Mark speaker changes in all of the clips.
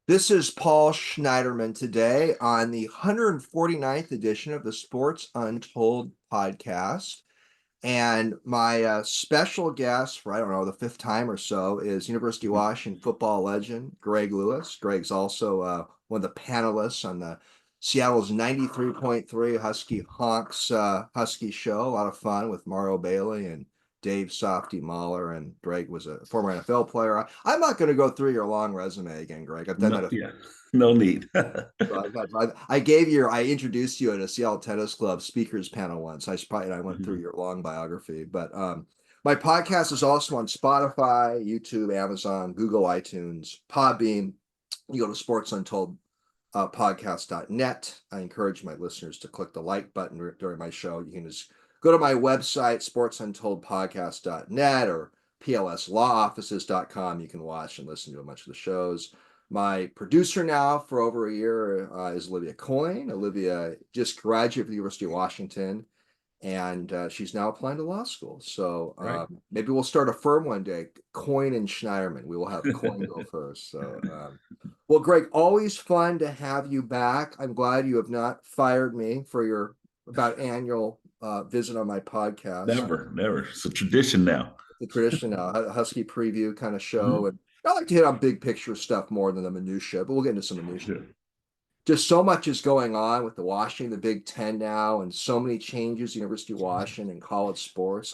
Speaker 1: This is Paul Schneiderman today on the 149th edition of the Sports Untold podcast. And my special guest for, I don't know, the fifth time or so is University of Washington football legend Greg Lewis. Greg's also one of the panelists on the Seattle's 93.3 Husky Honks Husky show. A lot of fun with Mario Bailey and Dave Softy Mahler. And Greg was a former NFL player. I'm not going to go through your long resume again, Greg. I've done that
Speaker 2: No,
Speaker 1: a
Speaker 2: yeah, no need.
Speaker 1: I introduced you at a Seattle Tennis Club speakers panel once. I went through your long biography, but my podcast is also on Spotify, YouTube, Amazon, Google, iTunes, Podbean. You go to Sports Untold podcast.net. I encourage my listeners to click the like button during my show. You can just go to my website, sportsuntoldpodcast.net or plslawoffices.com. You can watch and listen to a bunch of the shows. My producer now for over a year is Olivia Coyne. Olivia just graduated from the University of Washington, and she's now applying to law school. So
Speaker 2: Right.
Speaker 1: maybe we'll start a firm one day, Coyne and Schneiderman. We will have Coyne go first. So, well, Greg, always fun to have you back. I'm glad you have not fired me for your about annual visit on my podcast.
Speaker 2: Never, never. It's a tradition now.
Speaker 1: The tradition, Husky preview kind of show,
Speaker 2: Mhm.
Speaker 1: and I like to hit on big picture stuff more than the minutia, but we'll get into some minutia.
Speaker 2: Sure.
Speaker 1: Just so much is going on with the Washington, the Big Ten now, and so many changes, University of Washington and college sports.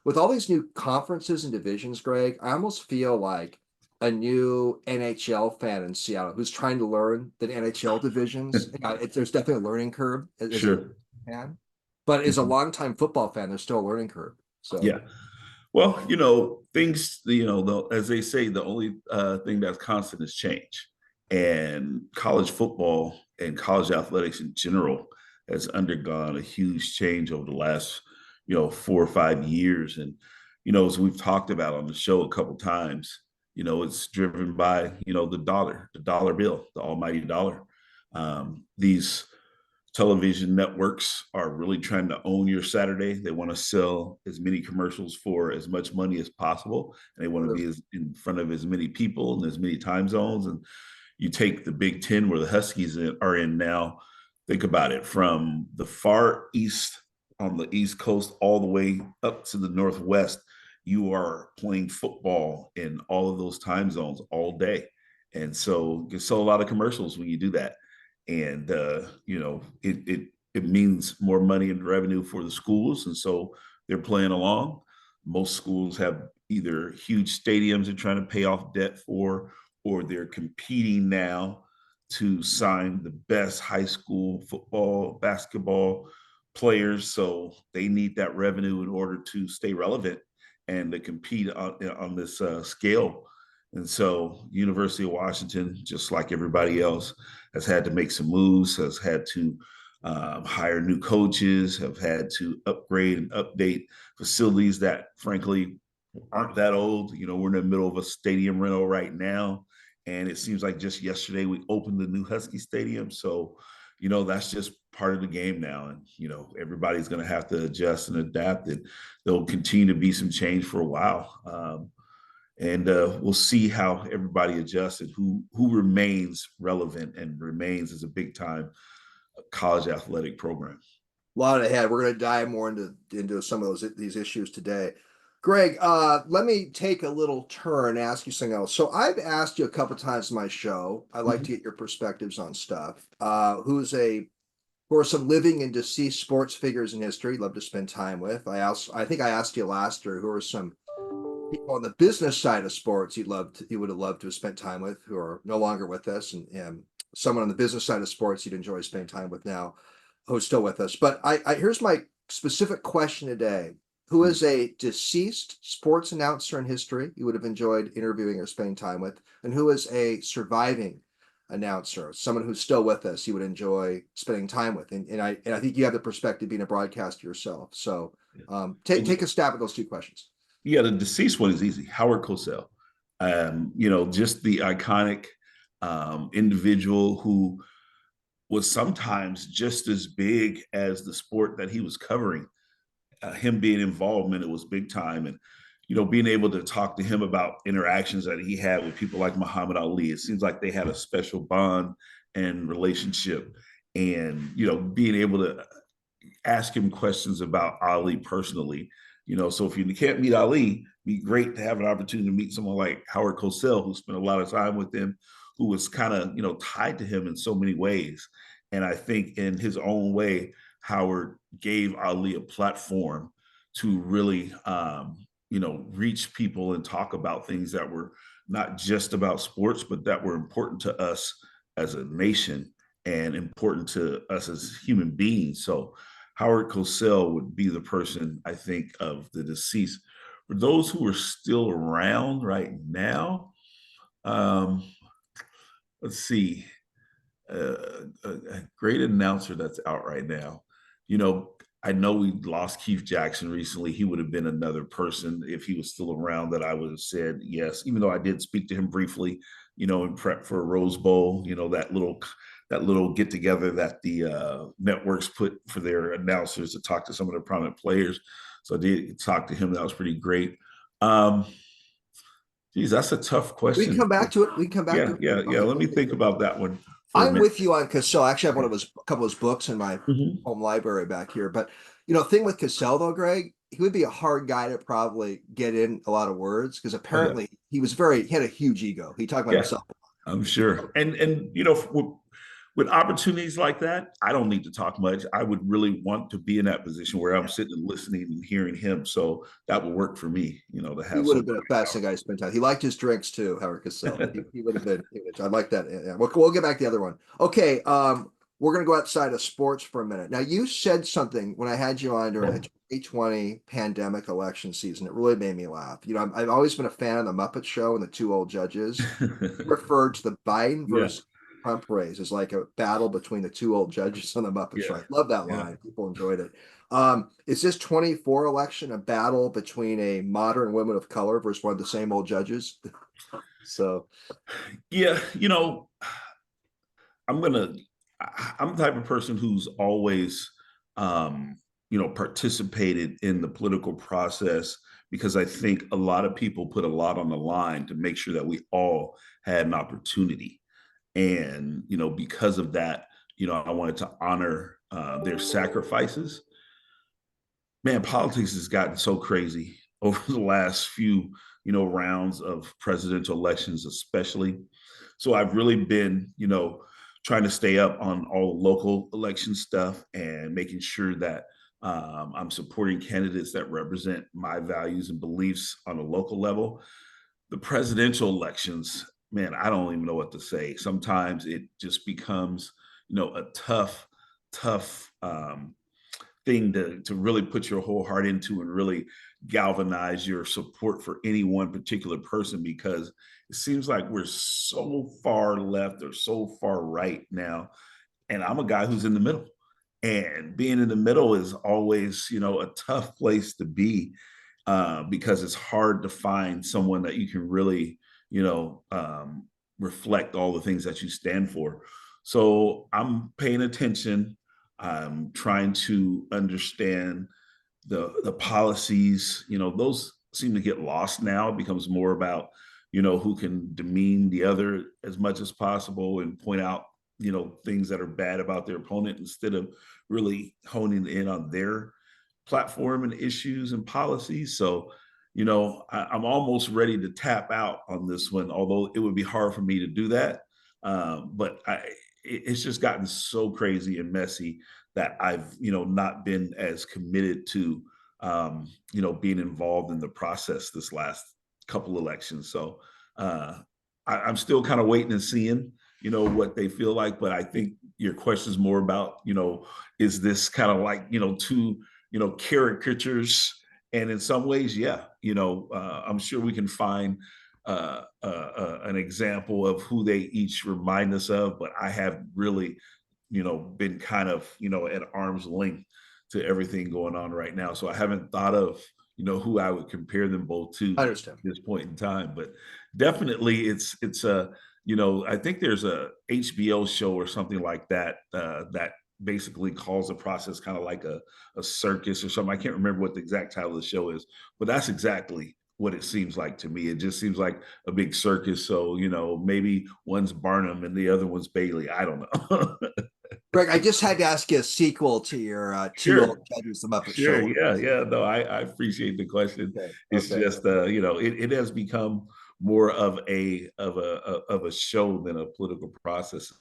Speaker 1: With all these new conferences and divisions, Greg, I almost feel like a new NHL fan in Seattle who's trying to learn the NHL divisions. There's definitely a learning curve as a
Speaker 2: Sure.
Speaker 1: fan, but as a
Speaker 2: Mhm.
Speaker 1: longtime football fan, there's still a learning curve. So
Speaker 2: Yeah. Well, things, as they say, the only thing that's constant is change. And college football and college athletics in general has undergone a huge change over the last, 4 or 5 years. And, as we've talked about on the show a couple times, it's driven by, the dollar bill, the almighty dollar. These television networks are really trying to own your Saturday. They want to sell as many commercials for as much money as possible, and they want to be in front of as many people and as many time zones. And you take the Big Ten, where the Huskies are in now. Think about it, from the far east on the East Coast all the way up to the Northwest. You are playing football in all of those time zones all day, and so you sell a lot of commercials when you do that. And it means more money and revenue for the schools, and so they're playing along. Most schools have either huge stadiums they're trying to pay off debt for, or they're competing now to sign the best high school football, basketball players. So they need that revenue in order to stay relevant and to compete on this scale. And so, University of Washington, just like everybody else, has had to make some moves, has had to hire new coaches, have had to upgrade and update facilities that, frankly, aren't that old. We're in the middle of a stadium rental right now, and it seems like just yesterday we opened the new Husky Stadium. So, that's just part of the game now, and everybody's going to have to adjust and adapt, and there'll continue to be some change for a while. And we'll see how everybody adjusts and who remains relevant and remains as a big time college athletic program.
Speaker 1: a lot ahead. We're going to dive more into some of these issues today. Greg, let me take a little turn and ask you something else. So I've asked you a couple times in my show. I like to
Speaker 2: Mhm.
Speaker 1: get your perspectives on stuff. Who are some living and deceased sports figures in history you'd love to spend time with? I think I asked you last year, who are some people on the business side of sports you would have loved to have spent time with, who are no longer with us, and someone on the business side of sports you'd enjoy spending time with now, who's still with us. But here's my specific question today: who is a deceased sports announcer in history you would have enjoyed interviewing or spending time with, and who is a surviving announcer, someone who's still with us you would enjoy spending time with? And I think you have the perspective being a broadcaster yourself. So take a stab at those two questions.
Speaker 2: Yeah, the deceased one is easy. Howard Cosell. Just the iconic individual who was sometimes just as big as the sport that he was covering. Him being involved in it was big time. And being able to talk to him about interactions that he had with people like Muhammad Ali. It seems like they had a special bond and relationship. And, being able to ask him questions about Ali personally. So if you can't meet Ali, it'd be great to have an opportunity to meet someone like Howard Cosell, who spent a lot of time with him, who was kind of, tied to him in so many ways. And I think in his own way, Howard gave Ali a platform to really, reach people and talk about things that were not just about sports, but that were important to us as a nation and important to us as human beings. So Howard Cosell would be the person, I think, of the deceased. For those who are still around right now, um, let's see, a great announcer that's out right now. You know, I know we lost Keith Jackson recently. He would have been another person if he was still around that I would have said yes, even though I did speak to him briefly, in prep for a Rose Bowl, that little get together that the networks put for their announcers to talk to some of the prominent players. So I did talk to him. That was pretty great. Um, Geez, that's a tough
Speaker 1: We can
Speaker 2: question.
Speaker 1: come back to it. We can come back to
Speaker 2: Yeah,
Speaker 1: it.
Speaker 2: yeah, yeah.
Speaker 1: Okay,
Speaker 2: Let me
Speaker 1: okay,
Speaker 2: think
Speaker 1: good.
Speaker 2: about that one for a
Speaker 1: I'm
Speaker 2: minute.
Speaker 1: with you on Cassell. I actually have
Speaker 2: Okay.
Speaker 1: a couple of his books in my
Speaker 2: Mhm.
Speaker 1: home library back here. But thing with Cassell though, Greg, he would be a hard guy to probably get in a lot of words because
Speaker 2: Oh yeah,
Speaker 1: apparently he had a huge ego. He talked about
Speaker 2: yeah.
Speaker 1: himself.
Speaker 2: I'm sure. And with opportunities like that, I don't need to talk much. I would really want to be in that position where I'm
Speaker 1: Yeah.
Speaker 2: sitting and listening and hearing him. So that would work for me, to
Speaker 1: He
Speaker 2: have
Speaker 1: would have
Speaker 2: some.
Speaker 1: been a fascinating guy to spend time. He liked his drinks too, Howard Cassell. He would have been. I like that. Yeah. We'll get back to the other one. Okay. We're gonna go outside of sports for a minute. Now, you said something when I had you on during the 2020 pandemic election season. It really made me laugh. I've always been a fan of the Muppet Show and the two old judges. Referred to the Biden
Speaker 2: Yeah,
Speaker 1: versus Trump race as like a battle between the two old judges on the Muppet Show.
Speaker 2: yeah,
Speaker 1: I love that
Speaker 2: yeah.
Speaker 1: line. People enjoyed it. Is this 24 election a battle between a modern woman of color versus one of the same old judges? So
Speaker 2: Yeah, I'm gonna I'm the type of person who's always participated in the political process because I think a lot of people put a lot on the line to make sure that we all had an opportunity. And because of that, I wanted to honor their sacrifices. Man, politics has gotten so crazy over the last few rounds of presidential elections, especially. So I've really been trying to stay up on all the local election stuff and making sure that I'm supporting candidates that represent my values and beliefs on a local level. The presidential elections, man, I don't even know what to say. Sometimes it just becomes a tough thing to really put your whole heart into and really galvanize your support for any one particular person, because it seems like we're so far left or so far right now. And I'm a guy who's in the middle. And being in the middle is always, a tough place to be, because it's hard to find someone that you can really, reflect all the things that you stand for. So I'm paying attention. I'm trying to understand the policies. Those seem to get lost now. It becomes more about who can demean the other as much as possible and point out things that are bad about their opponent instead of really honing in on their platform and issues and policies. So I'm almost ready to tap out on this one, although it would be hard for me to do that. But it's just gotten so crazy and messy that I've not been as committed to being involved in the process this last couple elections. So I'm still kind of waiting and seeing what they feel like. But I think your question is more about is this kind of like two caricatures, and in some ways, yeah, I'm sure we can find an example of who they each remind us of, but I have really been kind of at arm's length to everything going on right now, so I haven't thought of who I would compare them both to
Speaker 1: I
Speaker 2: at
Speaker 1: understand.
Speaker 2: this point in time. But definitely it's a I think there's a HBO show or something like that that basically calls the process kind of like a circus or something. I can't remember what the exact title of the show is, but that's exactly what it seems like to me. It just seems like a big circus. So, maybe one's Barnum and the other one's Bailey. I don't know.
Speaker 1: Greg, I just had to ask you a sequel to your two old
Speaker 2: Sure.
Speaker 1: judges, the Muppet
Speaker 2: Sure.
Speaker 1: Show.
Speaker 2: Yeah. Yeah. No, I appreciate the question.
Speaker 1: Okay.
Speaker 2: It's
Speaker 1: Okay.
Speaker 2: just, it has become more of a show than a political process.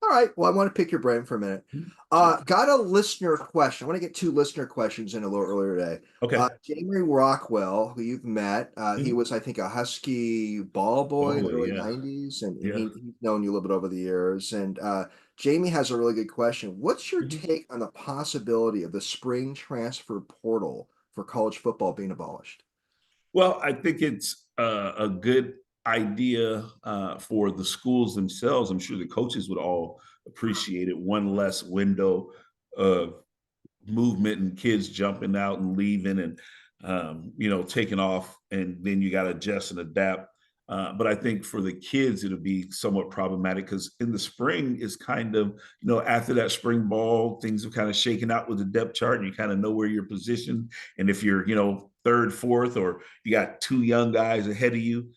Speaker 1: All right. Well, I want to pick your brain for a minute.
Speaker 2: Sure.
Speaker 1: Got a listener question. I want to get two listener questions in a little earlier today.
Speaker 2: Okay.
Speaker 1: Jamie Rockwell, who you've met, he
Speaker 2: Mhm.
Speaker 1: was, I think, a Husky ball boy
Speaker 2: Oh,
Speaker 1: in the early
Speaker 2: yeah.
Speaker 1: 90s, and
Speaker 2: Yeah.
Speaker 1: he's known you a little bit over the years. And Jamie has a really good question. What's your
Speaker 2: Mhm.
Speaker 1: take on the possibility of the spring transfer portal for college football being abolished?
Speaker 2: Well, I think it's a good idea for the schools themselves. I'm sure the coaches would all appreciate it. One less window of movement and kids jumping out and leaving and taking off, and then you got to adjust and adapt. But I think for the kids it'll be somewhat problematic because in the spring is kind of after that spring ball things have kind of shaken out with the depth chart and you kind of know where you're positioned, and if you're third, fourth, or you got two young guys ahead of you,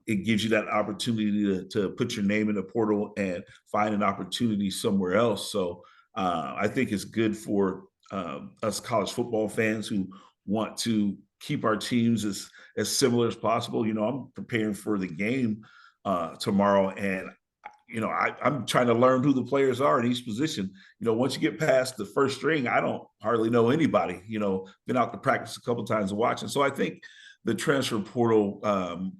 Speaker 2: it gives you that opportunity to put your name in the portal and find an opportunity somewhere else. So I think it's good for us college football fans who want to keep our teams as similar as possible. I'm preparing for the game tomorrow, and I'm trying to learn who the players are in each position. Once you get past the first string, I don't hardly know anybody. Been out to practice a couple of times and watching. So I think the transfer portal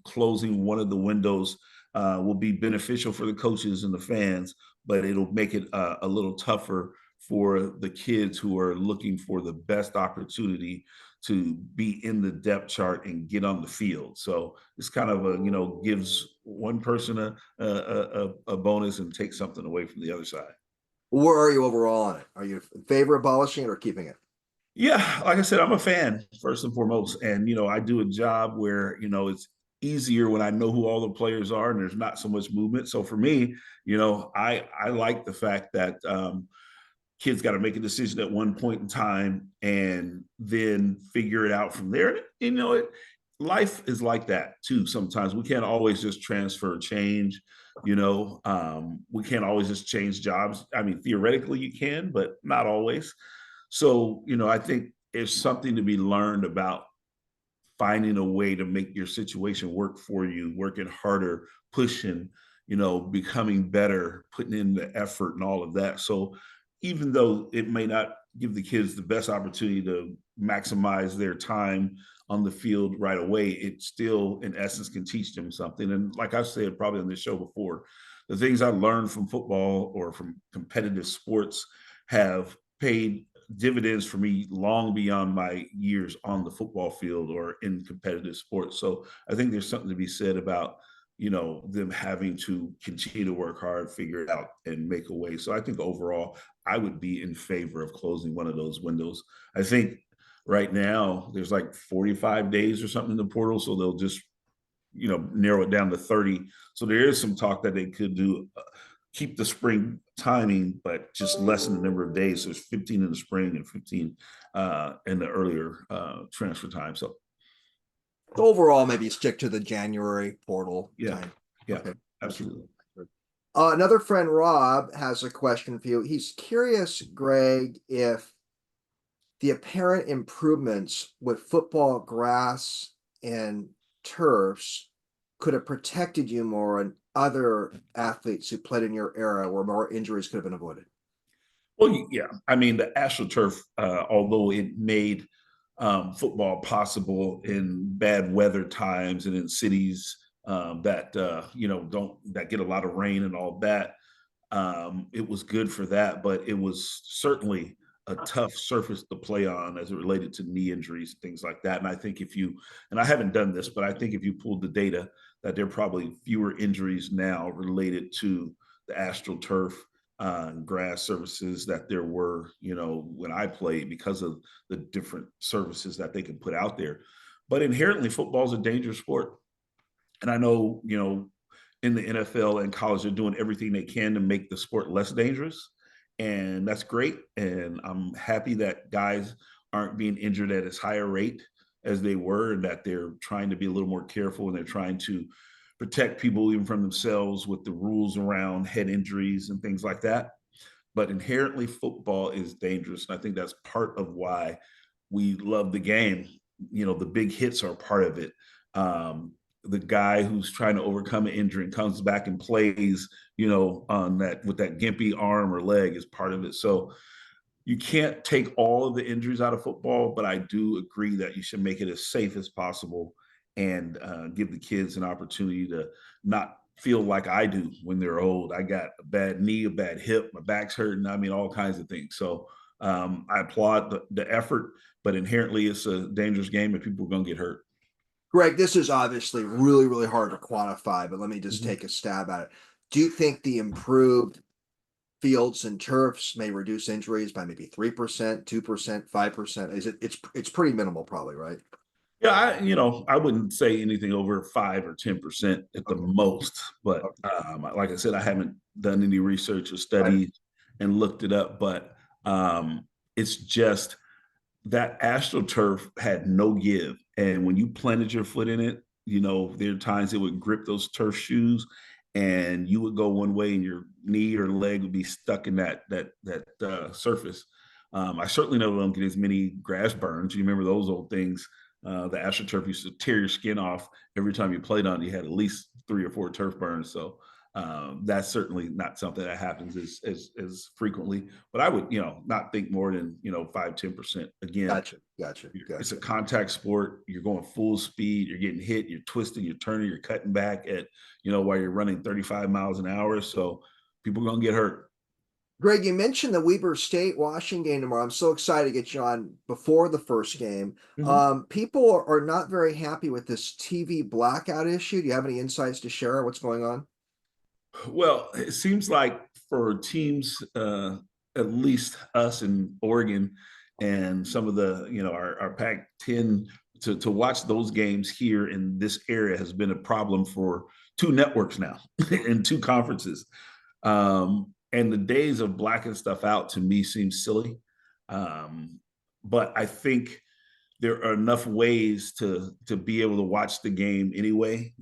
Speaker 2: closing one of the windows will be beneficial for the coaches and the fans, but it'll make it a little tougher for the kids who are looking for the best opportunity to be in the depth chart and get on the field. So it's kind of gives one person a bonus and takes something away from the other side.
Speaker 1: Where are you overall on it? Are you in favor of abolishing it or keeping it?
Speaker 2: Yeah, like I said, I'm a fan first and foremost, and I do a job where it's easier when I know who all the players are and there's not so much movement. So for me, I like the fact that kids got to make a decision at one point in time and then figure it out from there. Life is like that too. Sometimes we can't always just transfer change. We can't always just change jobs. I mean, theoretically you can, but not always. So, I think there's something to be learned about finding a way to make your situation work for you, working harder, pushing, becoming better, putting in the effort and all of that. So even though it may not give the kids the best opportunity to maximize their time on the field right away, it still, in essence, can teach them something. And like I said, probably on this show before, the things I learned from football or from competitive sports have paid dividends for me long beyond my years on the football field or in competitive sports. So I think there's something to be said about them having to continue to work hard, figure it out, and make a way. So I think overall, I would be in favor of closing one of those windows. I think right now there's like 45 days or something in the portal, so they'll just narrow it down to 30. So there is some talk that they could do keep the spring timing, but just lessen the number of days. So it's 15 in the spring and 15 in the earlier transfer time. So
Speaker 1: Overall, maybe stick to the January portal
Speaker 2: yeah,
Speaker 1: time.
Speaker 2: yeah,
Speaker 1: Okay.
Speaker 2: absolutely.
Speaker 1: Another friend, Rob, has a question for you. He's curious, Greg, if the apparent improvements with football grass and turfs could have protected you more and other athletes who played in your era where more injuries could have been avoided.
Speaker 2: Well, yeah, I mean the AstroTurf, although it made football possible in bad weather times and in cities that don't that get a lot of rain and all that, it was good for that, but it was certainly a tough surface to play on as it related to knee injuries, things like that. And I think and I haven't done this, but I think if you pulled the data, that there are probably fewer injuries now related to the AstroTurf grass services that there were, when I played because of the different services that they can put out there. But inherently, football is a dangerous sport. And I know, in the NFL and college, they're doing everything they can to make the sport less dangerous. And that's great. And I'm happy that guys aren't being injured at as high a rate. as they were, and that they're trying to be a little more careful and they're trying to protect people even from themselves with the rules around head injuries and things like that. But inherently, football is dangerous. And I think that's part of why we love the game. The big hits are part of it. The guy who's trying to overcome an injury and comes back and plays, on that with that gimpy arm or leg is part of it. So you can't take all of the injuries out of football, but I do agree that you should make it as safe as possible and give the kids an opportunity to not feel like I do when they're old. I got a bad knee, a bad hip, my back's hurting. I mean, all kinds of things. So I applaud the effort, but inherently it's a dangerous game and people are going to get hurt.
Speaker 1: Greg, this is obviously really, really hard to quantify, but let me just
Speaker 2: Mhm.
Speaker 1: take a stab at it. Do you think the improved fields and turfs may reduce injuries by maybe 3%, 2%, 5%? It's pretty minimal, probably, right?
Speaker 2: Yeah, I wouldn't say anything over 5 or 10% at the
Speaker 1: Okay.
Speaker 2: most, but
Speaker 1: Okay.
Speaker 2: like I said, I haven't done any research or
Speaker 1: Right.
Speaker 2: studies and looked it up, but it's just that AstroTurf had no give. And when you planted your foot in it, there are times it would grip those turf shoes and you would go one way and your knee or leg would be stuck in that surface. I certainly know don't get as many grass burns. You remember those old things? The AstroTurf used to tear your skin off every time you played on it. You had at least 3 or 4 turf burns. So that's certainly not something that happens as frequently. But I would, not think more than 5-10%. Again, it's a
Speaker 1: Gotcha.
Speaker 2: contact sport. You're going full speed. You're getting hit. You're twisting. You're turning. You're cutting back while you're running 35 miles an hour. So people are gonna get hurt.
Speaker 1: Greg, you mentioned the Weber State Washington game tomorrow. I'm so excited to get you on before the first game.
Speaker 2: Mhm.
Speaker 1: People are not very happy with this TV blackout issue. Do you have any insights to share? What's going on?
Speaker 2: Well, it seems like for teams, at least us in Oregon and some of the, our Pac-10, to watch those games here in this area has been a problem for 2 networks now and 2 conferences. And the days of blacking stuff out to me seems silly. Um, but I think there are enough ways to be able to watch the game anyway.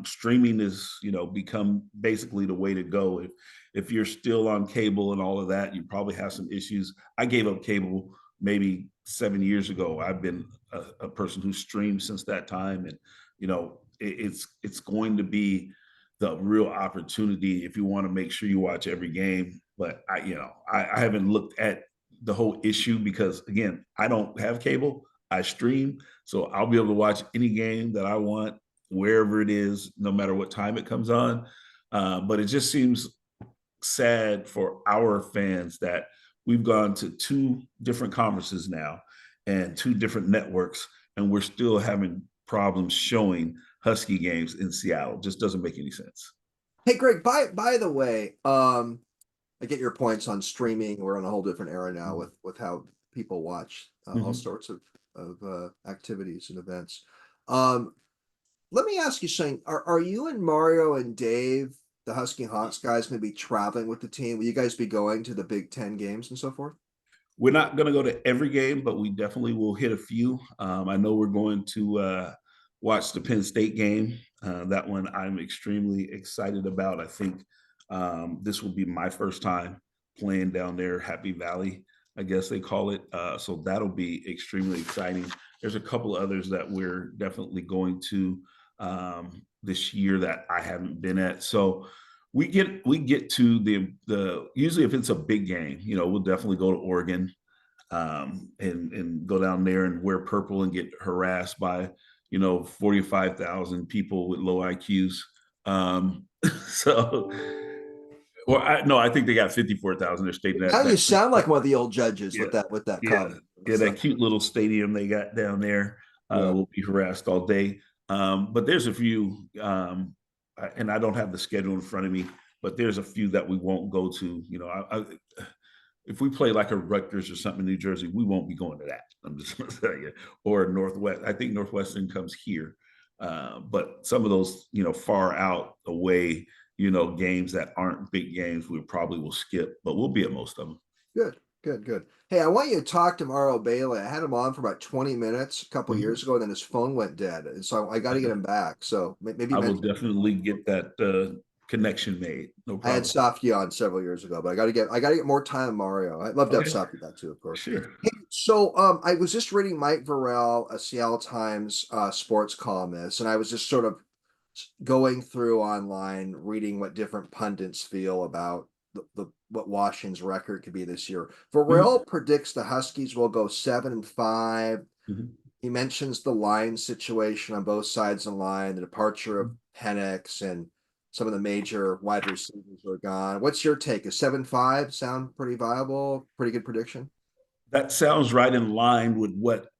Speaker 2: Streaming is become basically the way to go. If you're still on cable and all of that, you probably have some issues. I gave up cable maybe 7 years ago. I've been a person who streamed since that time, and it's going to be the real opportunity if you want to make sure you watch every game. But I haven't looked at the whole issue because again, I don't have cable. I stream, so I'll be able to watch any game that I want wherever it is, no matter what time it comes on. But it just seems sad for our fans that we've gone to 2 different conferences now and 2 different networks, and we're still having problems showing Husky games in Seattle. It just doesn't make any sense.
Speaker 1: Hey, Greg, by the way, I get your points on streaming. We're in a whole different era now with how people watch all
Speaker 2: Mm-hmm.
Speaker 1: sorts of activities and events. Um, Let me ask you something. Are you and Mario and Dave, the Husky Hawks guys, going to be traveling with the team? Will you guys be going to the Big Ten games and so forth?
Speaker 2: We're not going to go to every game, but we definitely will hit a few. I know we're going to watch the Penn State game. That one I'm extremely excited about. I think this will be my first time playing down there, Happy Valley, I guess they call it. So that'll be extremely exciting. There's a couple others that we're definitely going to this year that I haven't been at. So we get to the usually if it's a big game, we'll definitely go to Oregon and go down there and wear purple and get harassed by 45,000 people with low IQs. So, well, no, I think they got 54,000. They're stating
Speaker 1: Now
Speaker 2: that
Speaker 1: you sound like one of the old judges
Speaker 2: yeah,
Speaker 1: with that
Speaker 2: yeah,
Speaker 1: comment.
Speaker 2: yeah,
Speaker 1: So,
Speaker 2: that cute little stadium they got down there
Speaker 1: yeah.
Speaker 2: will be harassed all day. But there's a few, and I don't have the schedule in front of me, but there's a few that we won't go to. If we play like a Rutgers or something in New Jersey, we won't be going to that. I'm just going to tell you. Or Northwest. I think Northwestern comes here. But some of those, far out away, games that aren't big games, we probably will skip, but we'll be at most of them.
Speaker 1: Good. Good, good. Hey, I want you to talk to Mario Bailey. I had him on for about 20 minutes a couple
Speaker 2: Mhm.
Speaker 1: years ago, and then his phone went dead. And so I got to get him back. So maybe
Speaker 2: I will
Speaker 1: mention.
Speaker 2: definitely get that connection made. No
Speaker 1: I had
Speaker 2: problem.
Speaker 1: Safdie on several years ago, but I got to get more time with Mario. I'd love to have
Speaker 2: Okay,
Speaker 1: Safdie back too, of course.
Speaker 2: sure.
Speaker 1: Hey, so I was just reading Mike Varell, a Seattle Times sports columnist, and I was just sort of going through online, reading what different pundits feel about the what Washington's record could be this year.
Speaker 2: Mhm,
Speaker 1: Varell predicts the Huskies will go 7-5.
Speaker 2: mhm.
Speaker 1: He mentions the line situation on both sides of the line, the departure of
Speaker 2: Mhm.
Speaker 1: Penix and some of the major wide receivers are gone. What's your take? Is 7-5 sound pretty viable? Pretty good prediction?
Speaker 2: That sounds right in line with what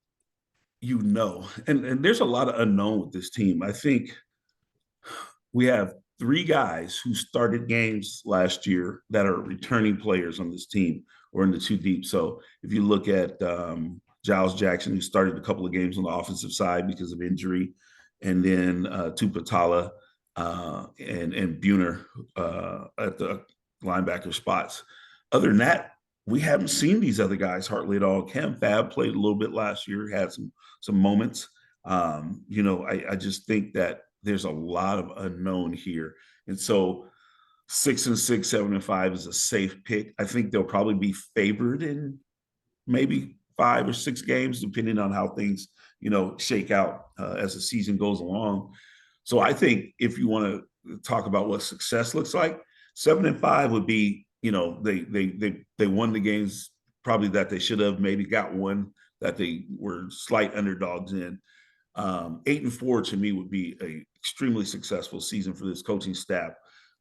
Speaker 2: you know. And there's a lot of unknown with this team. I think we have three guys who started games last year that are returning players on this team or in the two deep. So if you look at Giles Jackson, who started a couple of games on the offensive side because of injury, and then Tupatala and Buhner at the linebacker spots. Other than that, we haven't seen these other guys hardly at all. Cam Fab played a little bit last year, had some moments. I just think that there's a lot of unknown here. And so 6-6, 7-5 is a safe pick. I think they'll probably be favored in maybe 5 or 6 games, depending on how things, shake out as the season goes along. So I think if you want to talk about what success looks like, 7-5 would be, they won the games probably that they should have, maybe got one that they were slight underdogs in. 8-4 to me would be a extremely successful season for this coaching staff.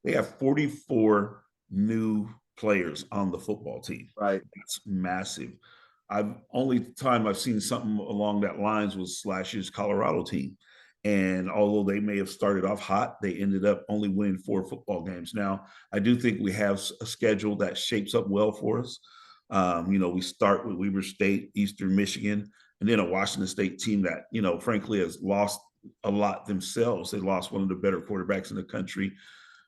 Speaker 2: They have 44 new players on the football team.
Speaker 1: Right.
Speaker 2: That's massive. I've only time I've seen something along that lines was last year's Colorado team. And although they may have started off hot, they ended up only winning 4 football games. Now, I do think we have a schedule that shapes up well for us. We start with Weber State, Eastern Michigan, and then a Washington State team that, frankly, has lost a lot themselves. They lost one of the better quarterbacks in the country.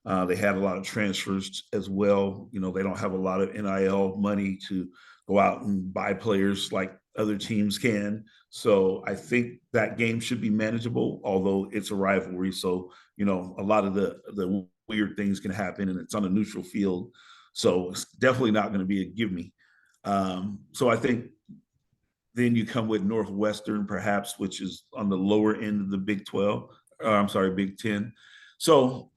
Speaker 2: They had a lot of transfers as well. They don't have a lot of NIL money to go out and buy players like other teams can. So I think that game should be manageable, although it's a rivalry. So, a lot of the weird things can happen and it's on a neutral field. So it's definitely not going to be a give me. So I think then you come with Northwestern, perhaps, which is on the lower end of the Big 12. I'm sorry, Big 10. So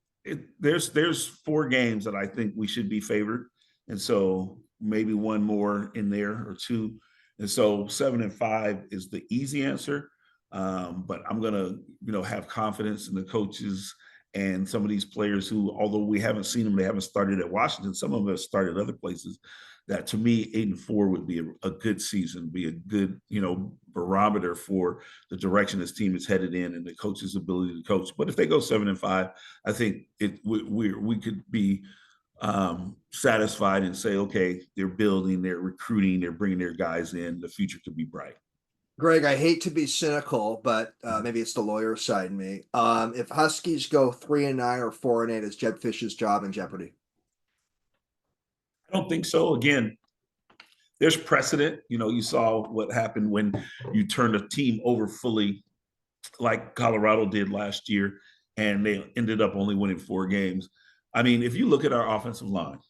Speaker 2: there's 4 games that I think we should be favored, and so maybe one more in there or two, and so 7-5 is the easy answer. But I'm gonna have confidence in the coaches and some of these players who, although we haven't seen them, they haven't started at Washington. Some of them have started other places. That to me, 8-4 would be a good season, be a good barometer for the direction this team is headed in and the coach's ability to coach. But if they go 7-5, I think we could be satisfied and say, okay, they're building, they're recruiting, they're bringing their guys in. The future could be bright.
Speaker 1: Greg, I hate to be cynical, but maybe it's the lawyer side in me. If Huskies go 3-9 or 4-8, is Jeb Fish's job in jeopardy?
Speaker 2: I don't think so. Again, there's precedent. You saw what happened when you turned a team over fully, like Colorado did last year, and they ended up only winning 4 games. I mean, if you look at our offensive line,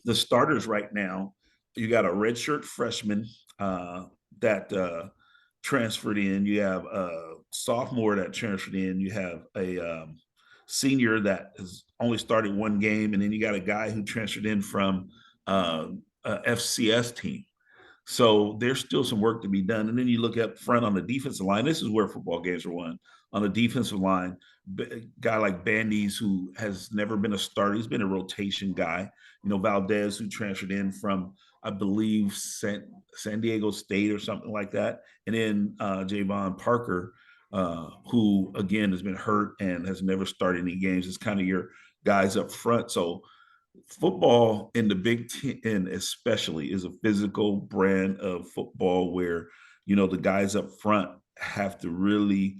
Speaker 2: the starters right now, you got a redshirt freshman that transferred in. You have a sophomore that transferred in. You have a senior that has only started 1 game, and then you got a guy who transferred in from a FCS team. So there's still some work to be done. And then you look up front on the defensive line. This is where football games are won. On the defensive line, a guy like Bandies, who has never been a starter, he's been a rotation guy. Valdez, who transferred in from, I believe, San Diego State or something like that. And then Javon Parker, who, again, has been hurt and has never started any games. It's kind of your guys up front. So football in the Big Ten, especially, is a physical brand of football where the guys up front have to really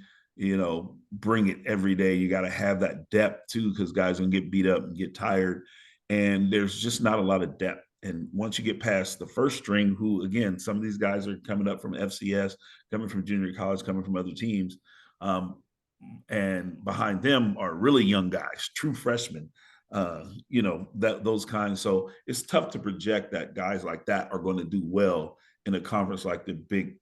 Speaker 2: bring it every day. You got to have that depth too, because guys gonna get beat up and get tired, and there's just not a lot of depth And once you get past the first string, who again, some of these guys are coming up from FCS, coming from junior college, coming from other teams. Um, and behind them are really young guys, true freshmen, that those kinds. So it's tough to project that guys like that are going to do well in a conference like the Big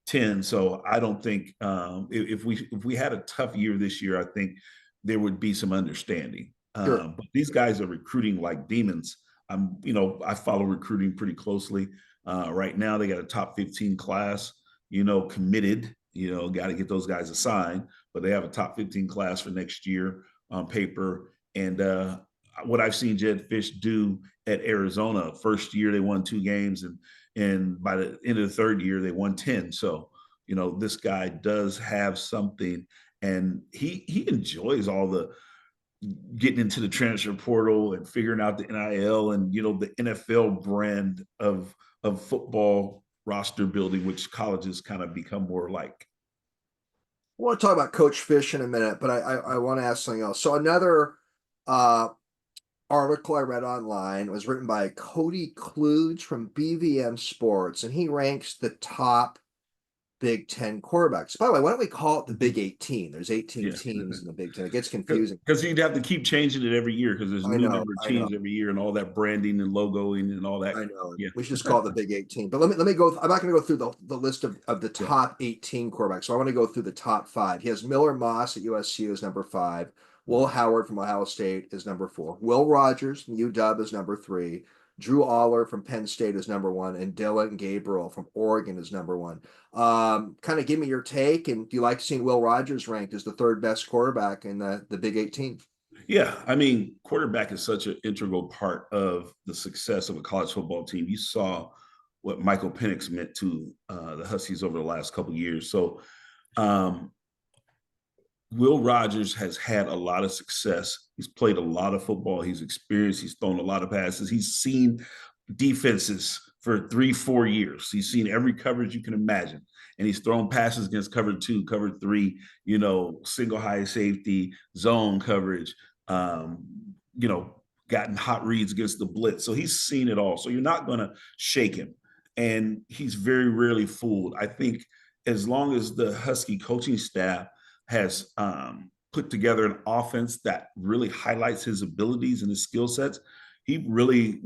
Speaker 2: Ten. So I don't think if we had a tough year this year, I think there would be some understanding.
Speaker 1: Sure.
Speaker 2: But these guys are recruiting like demons. I follow recruiting pretty closely. Right now, they got a top 15 class, committed. Got to get those guys assigned, but they have a top 15 class for next year on paper. And what I've seen Jed Fish do at Arizona, first year they won 2 games, and by the end of the third year they won 10. So this guy does have something, and he enjoys all the getting into the transfer portal and figuring out the NIL and the NFL brand of football roster building, which colleges kind of become more like.
Speaker 1: I want to talk about Coach Fish in a minute, but I want to ask something else. So another uh, article I read online was written by Cody Kluge from BVM Sports, and he ranks the top Big Ten quarterbacks. By the way, why don't we call it the Big 18? There's 18
Speaker 2: Yeah.
Speaker 1: teams in the Big Ten. It gets confusing.
Speaker 2: Because you'd have to keep changing it every year because there's
Speaker 1: I
Speaker 2: new
Speaker 1: know,
Speaker 2: member
Speaker 1: I know,
Speaker 2: teams every year and all that branding and logoing and all that.
Speaker 1: I know.
Speaker 2: Yeah.
Speaker 1: We should just call it the Big 18. But let me go. I'm not going to go through the list of the
Speaker 2: Yeah.
Speaker 1: top 18 quarterbacks. So I want to go through the top 5. He has Miller Moss at USC as number 5. Will Howard from Ohio State is number 4. Will Rogers from UW is number 3. Drew Aller from Penn State is number 1, and Dylan Gabriel from Oregon is number 1. Kind of give me your take, and do you like seeing Will Rogers ranked as the third best quarterback in the Big 18?
Speaker 2: Yeah, I mean, quarterback is such an integral part of the success of a college football team. You saw what Michael Penix meant to the Huskies over the last couple of years. So, um, Will Rogers has had a lot of success. He's played a lot of football. He's experienced. He's thrown a lot of passes. He's seen defenses for 3-4 years. He's seen every coverage you can imagine. And he's thrown passes against cover 2, cover 3, single high safety, zone coverage, um, gotten hot reads against the blitz. So he's seen it all. So you're not going to shake him. And he's very rarely fooled. I think as long as the Husky coaching staff has put together an offense that really highlights his abilities and his skill sets, he really,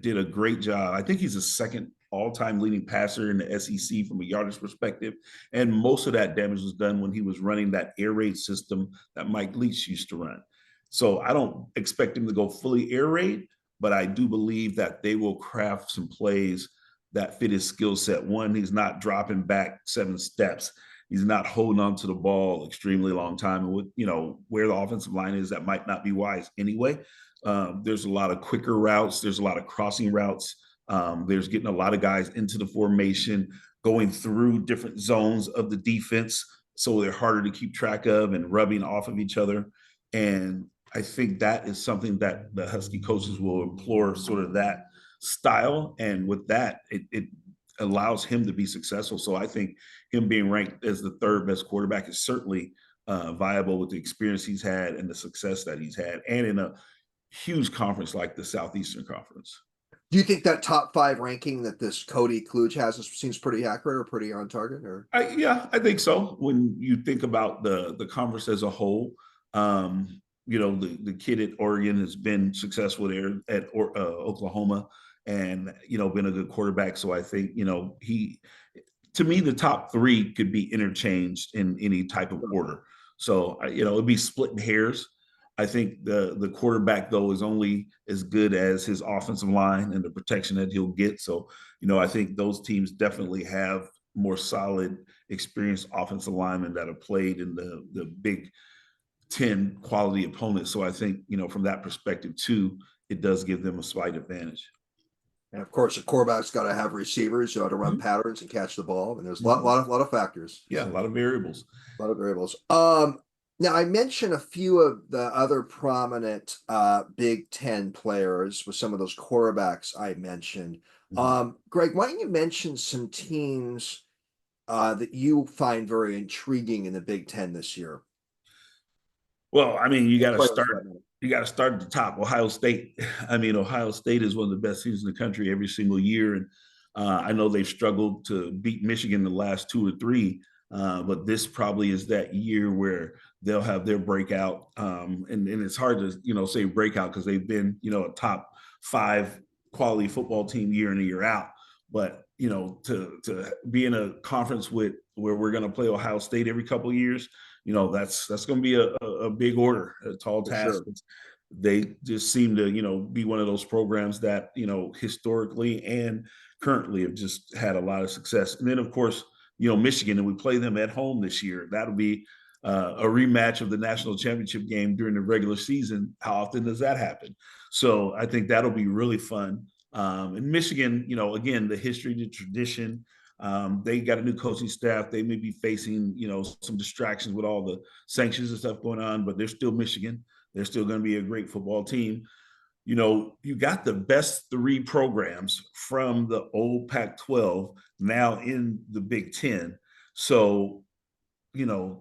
Speaker 2: did a great job. I think he's the second all-time leading passer in the SEC from a yardage perspective. And most of that damage was done when he was running that air raid system that Mike Leach used to run. So I don't expect him to go fully air raid, but I do believe that they will craft some plays that fit his skill set. One, he's not dropping back 7 steps. He's not holding on to the ball extremely long time. And with, where the offensive line is, that might not be wise anyway. There's a lot of quicker routes. There's a lot of crossing routes. There's getting a lot of guys into the formation, going through different zones of the defense, so they're harder to keep track of and rubbing off of each other. And I think that is something that the Husky coaches will implore, sort of that style. And with that, it allows him to be successful. So I think him being ranked as the third best quarterback is certainly viable with the experience he's had and the success that he's had, and in a huge conference like the Southeastern Conference.
Speaker 1: Do you think that top 5 ranking that this Cody Kluge has seems pretty accurate or pretty on target? Or
Speaker 2: Yeah, I think so. When you think about the conference as a whole, the kid at Oregon has been successful there at Oklahoma, and been a good quarterback. So I think he, to me, the top 3 could be interchanged in any type of order. So it'd be splitting hairs. I think the quarterback, though, is only as good as his offensive line and the protection that he'll get. So, I think those teams definitely have more solid, experienced offensive linemen that have played in the Big Ten quality opponents. So I think, from that perspective, too, it does give them a slight advantage.
Speaker 1: And of course, a quarterback's got to have receivers, to run patterns and catch the ball. And there's a lot of factors.
Speaker 2: Yeah, a lot of variables.
Speaker 1: A lot of variables. Now I mentioned a few of the other prominent Big Ten players with some of those quarterbacks I mentioned. Greg, why don't you mention some teams that you find very intriguing in the Big Ten this year?
Speaker 2: Well, I mean,
Speaker 1: Players for that matter.
Speaker 2: you got to start at the top. Ohio State. I mean, Ohio State is one of the best teams in the country every single year, and I know they've struggled to beat Michigan the last two or three, but this probably is that year where they'll have their breakout. And it's hard to say breakout because they've been a top five quality football team year in and year out. But to be in a conference with where we're going to play Ohio State every couple of years, that's going to be a big order, a tall
Speaker 1: For
Speaker 2: task.
Speaker 1: sure.
Speaker 2: They just seem to be one of those programs that historically and currently have just had a lot of success. And then of course Michigan, and we play them at home this year. That'll be a rematch of the national championship game during the regular season. How often does that happen? So I think that'll be really fun. And Michigan, again, the history, the tradition. They got a new coaching staff. They may be facing, some distractions with all the sanctions and stuff going on, but they're still Michigan. They're still going to be a great football team. You got the best three programs from the old Pac 12 now in the Big Ten. So,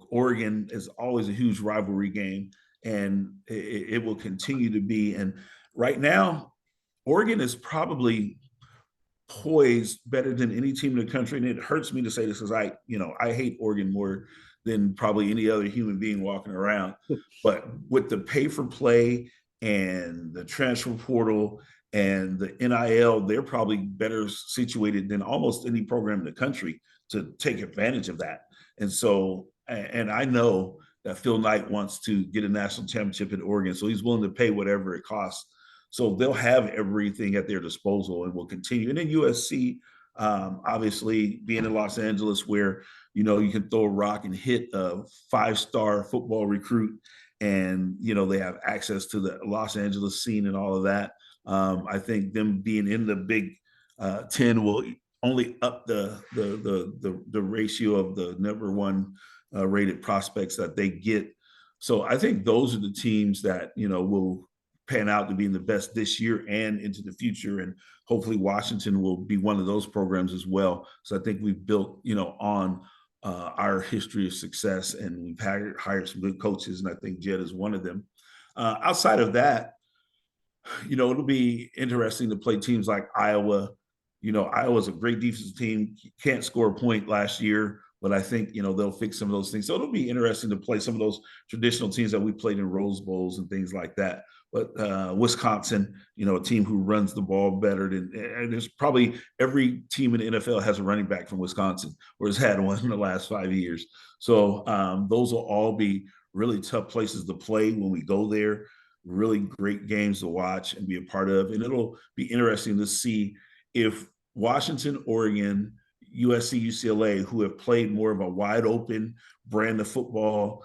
Speaker 2: Oregon is always a huge rivalry game, and it will continue to be. And right now, Oregon is probably poised better than any team in the country. And it hurts me to say this because I hate Oregon more than probably any other human being walking around. But with the pay for play and the transfer portal and the NIL, they're probably better situated than almost any program in the country to take advantage of that. And so, and I know that Phil Knight wants to get a national championship in Oregon, so he's willing to pay whatever it costs. So they'll have everything at their disposal and will continue. And then USC, obviously being in Los Angeles, where you can throw a rock and hit a 5-star football recruit, and they have access to the Los Angeles scene and all of that. I think them being in the Big Ten will only up the ratio of the number one rated prospects that they get. So I think those are the teams that will pan out to being the best this year and into the future. And hopefully Washington will be one of those programs as well. So I think we've built, on our history of success, and we've hired some good coaches. And I think Jed is one of them. Outside of that, it'll be interesting to play teams like Iowa. Iowa's a great defensive team. Can't score a point last year, but I think, they'll fix some of those things. So it'll be interesting to play some of those traditional teams that we played in Rose Bowls and things like that. But Wisconsin, a team who runs the ball better than, and there's probably every team in the NFL has a running back from Wisconsin or has had one in the last 5 years. So those will all be really tough places to play when we go there. Really great games to watch and be a part of. And it'll be interesting to see if Washington, Oregon, USC, UCLA, who have played more of a wide open brand of football,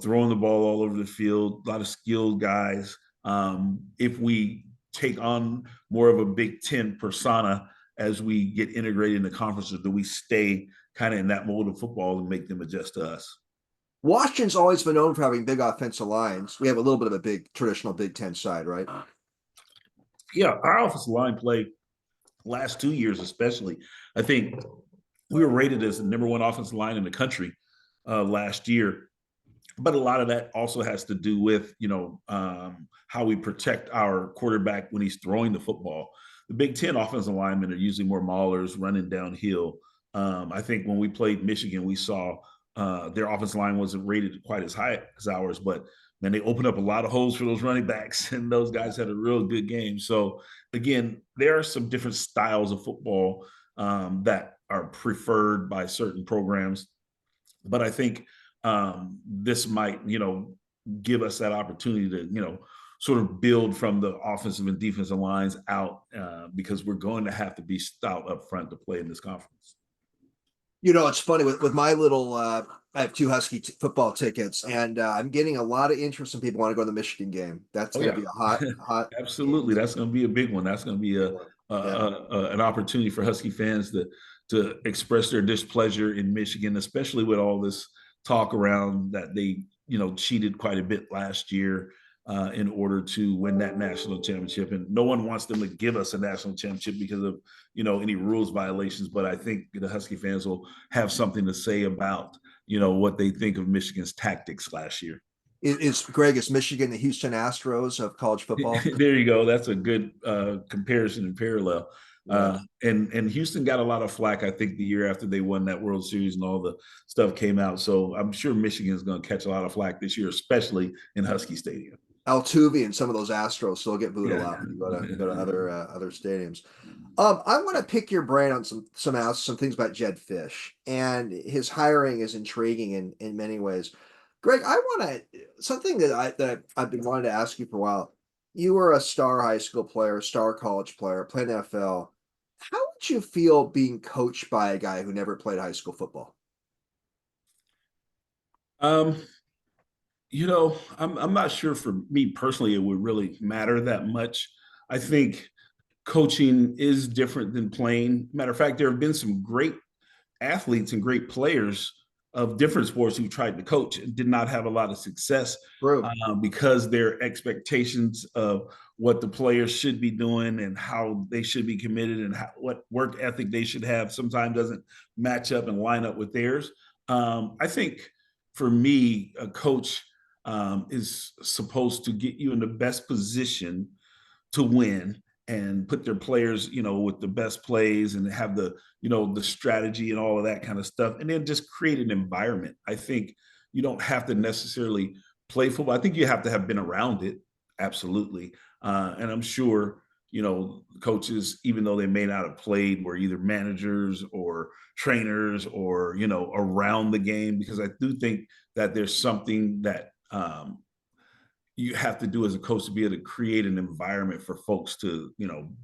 Speaker 2: throwing the ball all over the field, a lot of skilled guys. If we take on more of a Big Ten persona as we get integrated in the conferences, do we stay kind of in that mode of football and make them adjust to us?
Speaker 1: Washington's always been known for having big offensive lines. We have a little bit of a big traditional Big Ten side, right?
Speaker 2: Yeah, our offensive line play last 2 years, especially. I think we were rated as the number one offensive line in the country last year. But a lot of that also has to do with, how we protect our quarterback when he's throwing the football. The Big Ten offensive linemen are usually more maulers running downhill. I think when we played Michigan, we saw their offensive line wasn't rated quite as high as ours, but man, they opened up a lot of holes for those running backs, and those guys had a real good game. So again, there are some different styles of football that are preferred by certain programs, but I think this might, give us that opportunity to, sort of build from the offensive and defensive lines out because we're going to have to be stout up front to play in this conference.
Speaker 1: It's funny with my little. I have two Husky football tickets, and I'm getting a lot of interest in people want to go to the Michigan game. That's going to be a hot.
Speaker 2: Absolutely, that's going to be a big one. That's going to be an opportunity for Husky fans to express their displeasure in Michigan, especially with all this talk around that they cheated quite a bit last year in order to win that national championship. And no one wants them to give us a national championship because of any rules violations. But I think the Husky fans will have something to say about what they think of Michigan's tactics last year.
Speaker 1: Is Michigan the Houston Astros of college football?
Speaker 2: There you go. That's a good comparison and parallel.
Speaker 1: Yeah.
Speaker 2: And Houston got a lot of flack, I think, the year after they won that World Series and all the stuff came out. So I'm sure Michigan is going to catch a lot of flack this year, especially in Husky Stadium.
Speaker 1: Altuve and some of those Astros still get booed a
Speaker 2: Yeah.
Speaker 1: lot when you go to other stadiums. I want to pick your brain on some things about Jed Fish, and his hiring is intriguing in many ways. Greg, I want to something that I've been wanting to ask you for a while. You were a star high school player, star college player, played NFL. How would you feel being coached by a guy who never played high school football?
Speaker 2: Um, I'm not sure for me personally it would really matter that much. I think coaching is different than playing. Matter of fact, there have been some great athletes and great players of different sports who tried to coach and did not have a lot of success
Speaker 1: True.
Speaker 2: because their expectations of what the players should be doing and how they should be committed and what work ethic they should have sometimes doesn't match up and line up with theirs. I think for me, a coach is supposed to get you in the best position to win and put their players, with the best plays and have the strategy and all of that kind of stuff. And then just create an environment. I think you don't have to necessarily play football. I think you have to have been around it. Absolutely. And I'm sure, coaches, even though they may not have played, were either managers or trainers or, around the game, because I do think that there's something that you have to do as a coach to be able to create an environment for folks to,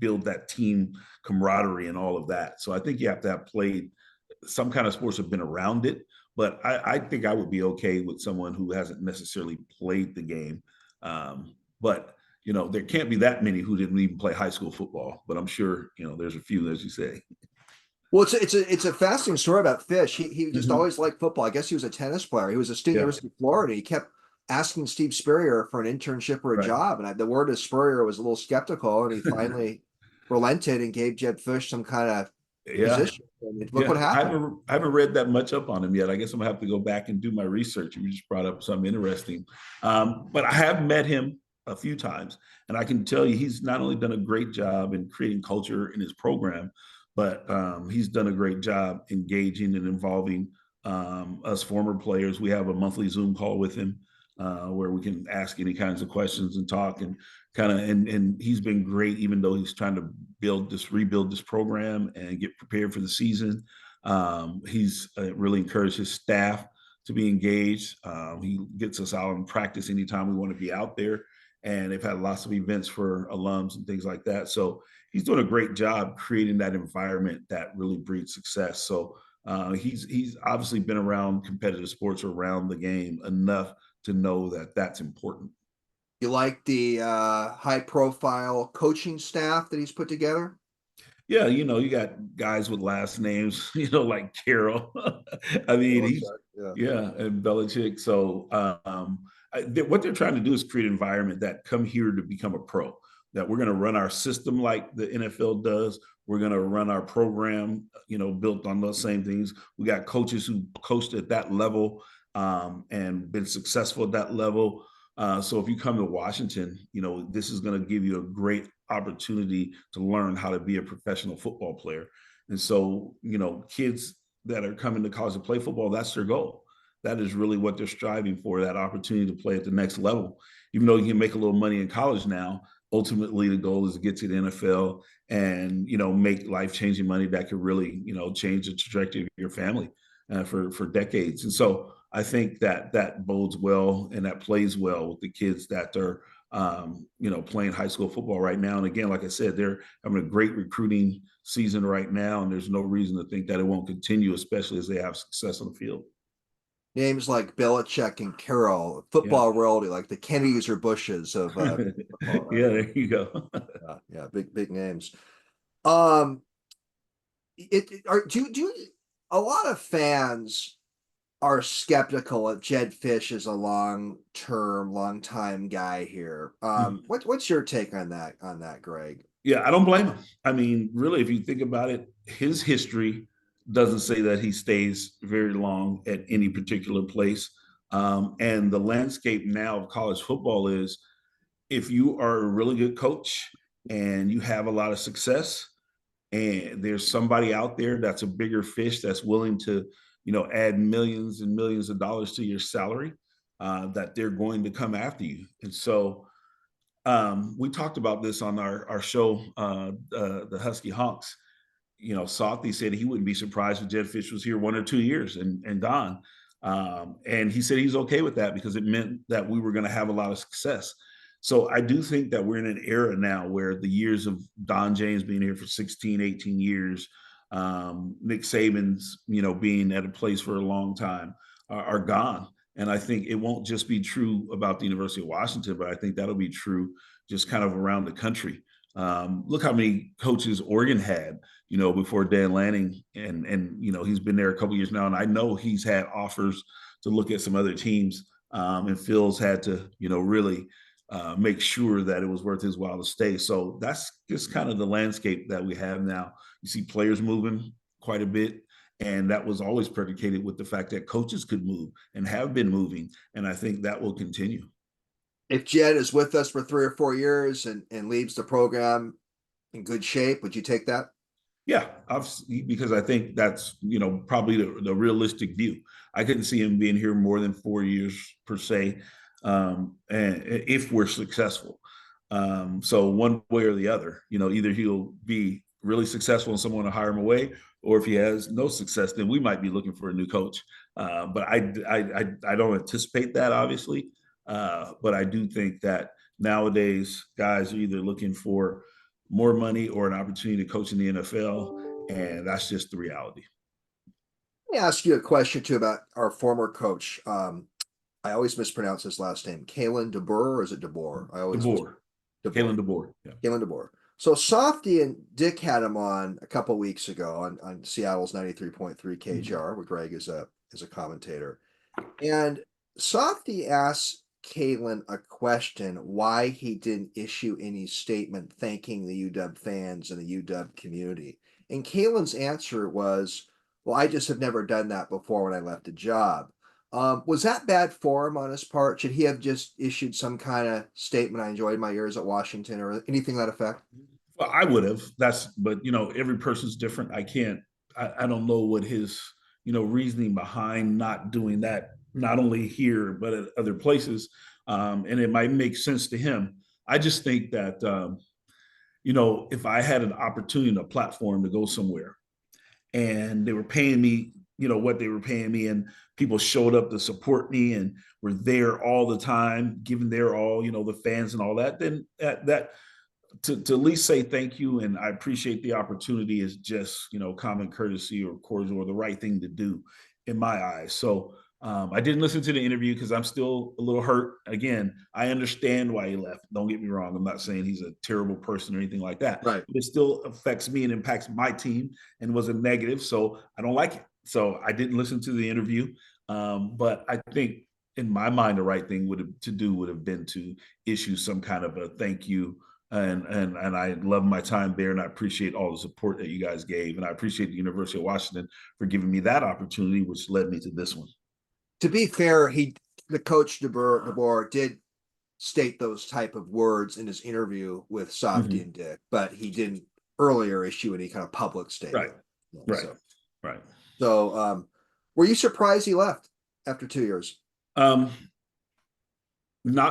Speaker 2: build that team camaraderie and all of that. So I think you have to have played some kind of sports, have been around it. But I think I would be okay with someone who hasn't necessarily played the game. But there can't be that many who didn't even play high school football. But I'm sure there's a few, as you say.
Speaker 1: Well, it's a fascinating story about Fish. He just
Speaker 2: Mhm.
Speaker 1: always liked football. I guess he was a tennis player. He was a student at
Speaker 2: Yeah,
Speaker 1: the University of Florida. He kept asking Steve Spurrier for an internship or a
Speaker 2: right.
Speaker 1: job, and the word is Spurrier was a little skeptical, and he finally relented and gave Jed Fish some kind of
Speaker 2: Yeah,
Speaker 1: position. And look what
Speaker 2: yeah. I
Speaker 1: happened.
Speaker 2: haven't I haven't read that much up on him yet. I guess I'm gonna have to go back and do my research. You just brought up something interesting. But I have met him a few times, and I can tell you he's not only done a great job in creating culture in his program, but he's done a great job engaging and involving us former players. We have a monthly Zoom call with him where we can ask any kinds of questions and talk and kind of and he's been great, even though he's trying to rebuild this program and get prepared for the season. He's really encouraged his staff to be engaged. He gets us out and practice anytime we want to be out there, and they've had lots of events for alums and things like that. So he's doing a great job creating that environment that really breeds success. So he's obviously been around competitive sports, around the game enough to know that that's important.
Speaker 1: You like the high profile coaching staff that he's put together?
Speaker 2: Yeah, you got guys with last names, like Carroll. I mean, he's
Speaker 1: Belichick, yeah.
Speaker 2: yeah, and Belichick. So, what they're trying to do is create an environment that come here to become a pro. That we're going to run our system like the NFL does. We're going to run our program, built on those same things. We got coaches who coached at that level and been successful at that level. So if you come to Washington, this is going to give you a great opportunity to learn how to be a professional football player. And so, kids that are coming to college to play football, that's their goal. That is really what they're striving for, that opportunity to play at the next level. Even though you can make a little money in college now, ultimately the goal is to get to the NFL and, make life-changing money that could really, change the trajectory of your family for decades. And so I think that bodes well and that plays well with the kids that are playing high school football right now. And again, like I said, they're having a great recruiting season right now, and there's no reason to think that it won't continue, especially as they have success on the field.
Speaker 1: Names like Belichick and Carroll,
Speaker 2: Yeah.
Speaker 1: football royalty, like the Kennedys or Bushes of football,
Speaker 2: Yeah,
Speaker 1: right?
Speaker 2: there you go.
Speaker 1: Yeah, big names. Um, a lot of fans are skeptical of Jed Fish as a long time guy here. What's your take on that, Greg?
Speaker 2: Yeah, I don't blame him. I mean, really, if you think about it, his history doesn't say that he stays very long at any particular place. And the landscape now of college football is, if you are a really good coach and you have a lot of success, and there's somebody out there that's a bigger fish that's willing to, add millions and millions of dollars to your salary, that they're going to come after you. And so we talked about this on our show, the Husky Honks. Softy said he wouldn't be surprised if Jed Fish was here 1 or 2 years and gone. And he said he's okay with that because it meant that we were going to have a lot of success. So I do think that we're in an era now where the years of Don James being here for 16, 18 years, Nick Saban's, being at a place for a long time are gone. And I think it won't just be true about the University of Washington, but I think that'll be true just kind of around the country. Look how many coaches Oregon had, before Dan Lanning, and he's been there a couple years now, and I know he's had offers to look at some other teams, and Phil's had to, really make sure that it was worth his while to stay. So that's just kind of the landscape that we have now. You see players moving quite a bit, and that was always predicated with the fact that coaches could move and have been moving, and I think that will continue.
Speaker 1: If Jed is with us for 3 or 4 years and leaves the program in good shape, would you take that?
Speaker 2: Yeah, because I think that's probably the realistic view. I couldn't see him being here more than 4 years per se, and if we're successful. So one way or the other, either he'll be really successful and someone will hire him away, or if he has no success, then we might be looking for a new coach. But I don't anticipate that, obviously. But I do think that nowadays guys are either looking for more money or an opportunity to coach in the NFL, and that's just the reality.
Speaker 1: Let me ask you a question too about our former coach. I always mispronounce his last name. Kalen DeBoer, or is it DeBoer? I always
Speaker 2: DeBoer, Kalen DeBoer. Yeah.
Speaker 1: Kalen DeBoer. So Softy and Dick had him on a couple weeks ago on Seattle's 93.3 KJR, where Greg is a commentator. And Softy asked Kalen a question why he didn't issue any statement thanking the UW fans and the UW community. And Kalen's answer was, well, I just have never done that before when I left a job. Was that bad form on his part? Should he have just issued some kind of statement? I enjoyed my years at Washington, or anything to that effect?
Speaker 2: Well, I would have. But every person's different. I don't know what his, reasoning behind not doing that, not only here but at other places, and it might make sense to him. I just think that, if I had an opportunity and a platform to go somewhere, and they were paying me, what they were paying me, and people showed up to support me and were there all the time, giving their all, the fans and all that, then that to at least say thank you and I appreciate the opportunity is just, common courtesy or cordial or the right thing to do in my eyes. So I didn't listen to the interview because I'm still a little hurt. Again, I understand why he left. Don't get me wrong. I'm not saying he's a terrible person or anything like that.
Speaker 1: Right.
Speaker 2: But it still affects me and impacts my team and was a negative. So I don't like it. So I didn't listen to the interview. But I think in my mind, the right thing would have been to issue some kind of a thank you. And I love my time there, and I appreciate all the support that you guys gave, and I appreciate the University of Washington for giving me that opportunity, which led me to this one.
Speaker 1: To be fair, the coach DeBoer did state those type of words in his interview with Softy and Dick, but he didn't earlier issue any kind of public statement.
Speaker 2: Right. Right.
Speaker 1: So were you surprised he left after 2 years?
Speaker 2: Not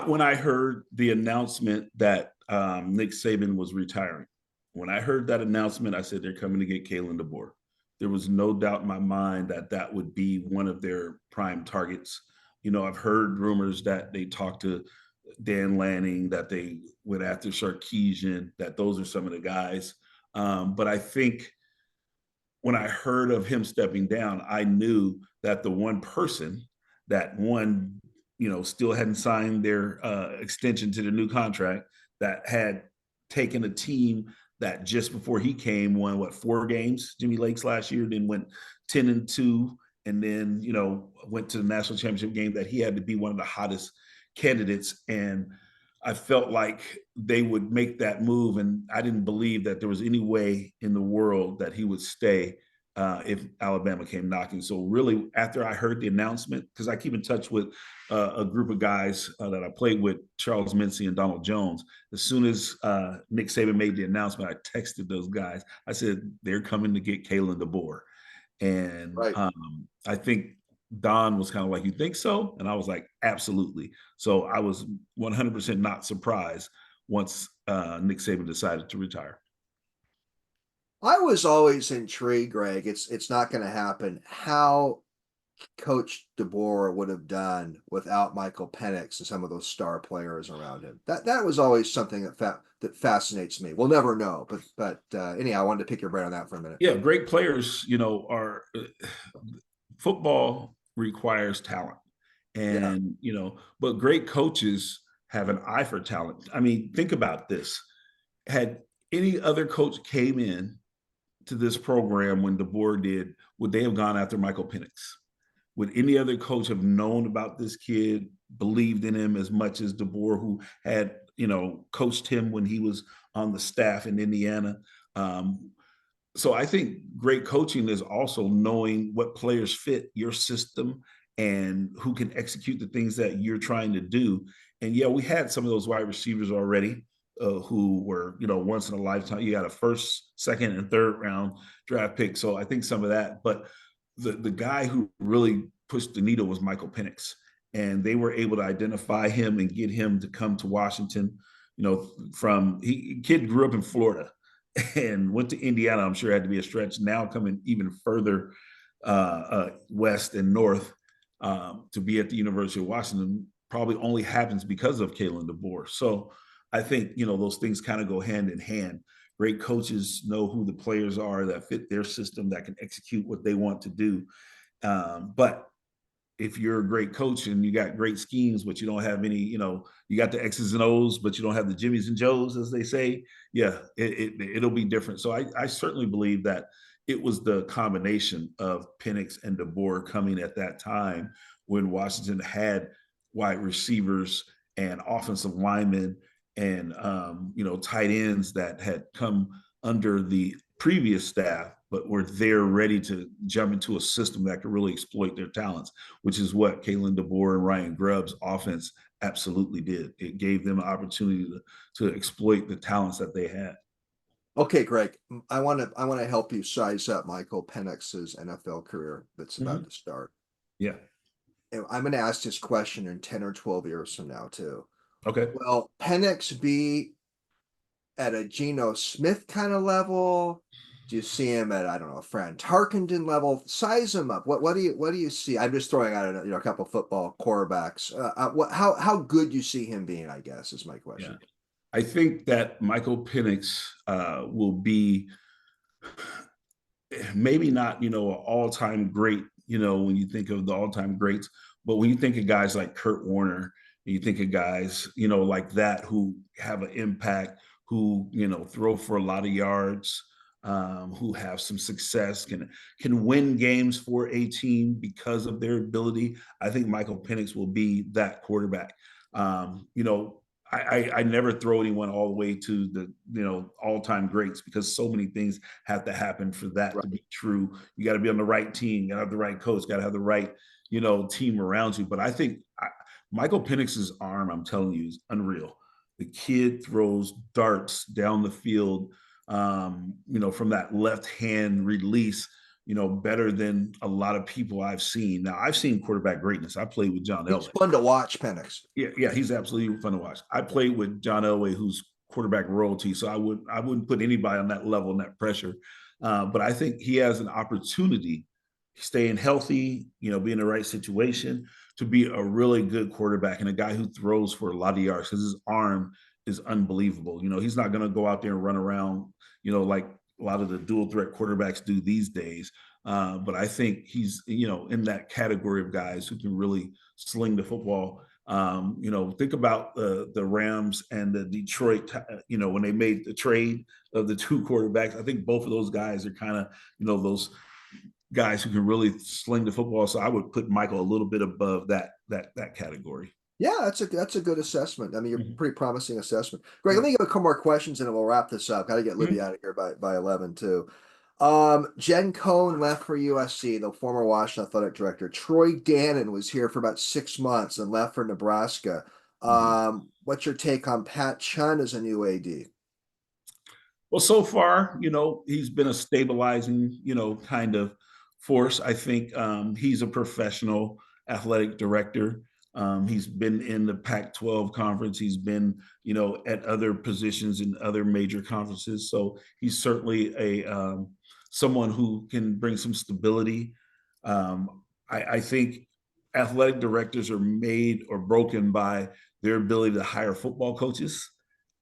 Speaker 2: when I heard the announcement that Nick Saban was retiring. When I heard that announcement, I said they're coming to get Kalen DeBoer. There was no doubt in my mind that that would be one of their prime targets. I've heard rumors that they talked to Dan Lanning, that they went after Sarkisian, that those are some of the guys. But I think when I heard of him stepping down, I knew that the one person that still hadn't signed their extension to the new contract, that had taken a team that just before he came won 4 games, Jimmy Lakes last year, then went 10-2, and then went to the national championship game, that he had to be one of the hottest candidates. And I felt like they would make that move, and I didn't believe that there was any way in the world that he would stay if Alabama came knocking. So really, after I heard the announcement, because I keep in touch with a group of guys that I played with, Charles Mincy and Donald Jones. As soon as Nick Saban made the announcement, I texted those guys. I said, they're coming to get Kalen DeBoer. And
Speaker 1: Right.
Speaker 2: I think Don was kind of like, you think so? And I was like, absolutely. So I was 100% not surprised once Nick Saban decided to retire.
Speaker 1: I was always intrigued, Greg. It's not going to happen. How Coach DeBoer would have done without Michael Penix and some of those star players around him. That was always something that fascinates me. We'll never know, but anyhow, I wanted to pick your brain on that for a minute.
Speaker 2: Yeah, great players, are football requires talent.
Speaker 1: Yeah,
Speaker 2: And, but great coaches have an eye for talent. I mean, think about this. Had any other coach came in to this program when DeBoer did, would they have gone after Michael Penix? Would any other coach have known about this kid, believed in him as much as DeBoer, who had, coached him when he was on the staff in Indiana? So I think great coaching is also knowing what players fit your system and who can execute the things that you're trying to do. And yeah, we had some of those wide receivers already who were, once in a lifetime. You got a first, second, and third round draft pick. So I think some of that. But the guy who really pushed the needle was Michael Penix. And they were able to identify him and get him to come to Washington. Kid grew up in Florida and went to Indiana. I'm sure it had to be a stretch. Now coming even further west and north to be at the University of Washington probably only happens because of Kalen DeBoer. So I think those things kind of go hand in hand. Great coaches know who the players are that fit their system, that can execute what they want to do. But if you're a great coach and you got great schemes, but you don't have any, you got the X's and O's, but you don't have the Jimmys and Joes, as they say, yeah, it'll be different. So I certainly believe that it was the combination of Penix and DeBoer coming at that time when Washington had wide receivers and offensive linemen and tight ends that had come under the previous staff, but were there ready to jump into a system that could really exploit their talents, which is what Kalen DeBoer and Ryan Grubb's offense absolutely did. It gave them an opportunity to exploit the talents that they had.
Speaker 1: Okay, Greg, I want to help you size up Michael Penix's NFL career that's about
Speaker 2: Mhm.
Speaker 1: to start.
Speaker 2: Yeah.
Speaker 1: And I'm going to ask this question in 10 or 12 years from now too.
Speaker 2: Okay.
Speaker 1: Will Penix be at a Geno Smith kind of level? Do you see him at, I don't know, a Fran Tarkenton level? Size him up. What do you see? I'm just throwing out a couple football quarterbacks. How good you see him being, I guess, is my
Speaker 2: Yeah.
Speaker 1: question.
Speaker 2: I think that Michael Penix will be maybe not, an all-time great, when you think of the all-time greats, but when you think of guys like Kurt Warner, you think of guys, like that who have an impact, who, throw for a lot of yards, who have some success, can win games for a team because of their ability. I think Michael Penix will be that quarterback. I never throw anyone all the way to the all-time greats because so many things have to happen for that to
Speaker 1: Right.
Speaker 2: be true. You got to be on the right team, you got to have the right coach, got to have the right team around you. But I think Michael Penix's arm, I'm telling you, is unreal. The kid throws darts down the field, from that left hand release. Better than a lot of people I've seen. Now I've seen quarterback greatness. I played with John
Speaker 1: He's
Speaker 2: Elway.
Speaker 1: fun to watch, Penix.
Speaker 2: Yeah, he's absolutely fun to watch. I played with John Elway, who's quarterback royalty, so I wouldn't put anybody on that level and that pressure. But I think he has an opportunity, staying healthy, be in the right situation, to be a really good quarterback and a guy who throws for a lot of yards because his arm is unbelievable. He's not going to go out there and run around, like a lot of the dual threat quarterbacks do these days. But I think he's, in that category of guys who can really sling the football. Think about the Rams and the Detroit, when they made the trade of the two quarterbacks. I think both of those guys are kind of, those guys who can really sling the football. So I would put Michael a little bit above that category.
Speaker 1: Yeah, that's a good assessment. I mean, you're
Speaker 2: Mhm.
Speaker 1: pretty promising assessment. Greg, let
Speaker 2: Yeah.
Speaker 1: me give a couple more questions and then we'll wrap this up. Got to get Libby
Speaker 2: Mhm.
Speaker 1: out of here by 11 too. Jen Cohn left for USC, the former Washington athletic director. Troy Dannon was here for about 6 months and left for Nebraska.
Speaker 2: Mhm.
Speaker 1: What's your take on Pat Chun as a new AD?
Speaker 2: Well, so far, he's been a stabilizing, kind of force. I think he's a professional athletic director. He's been in the Pac-12 conference. He's been, at other positions in other major conferences. So he's certainly a someone who can bring some stability. I think athletic directors are made or broken by their ability to hire football coaches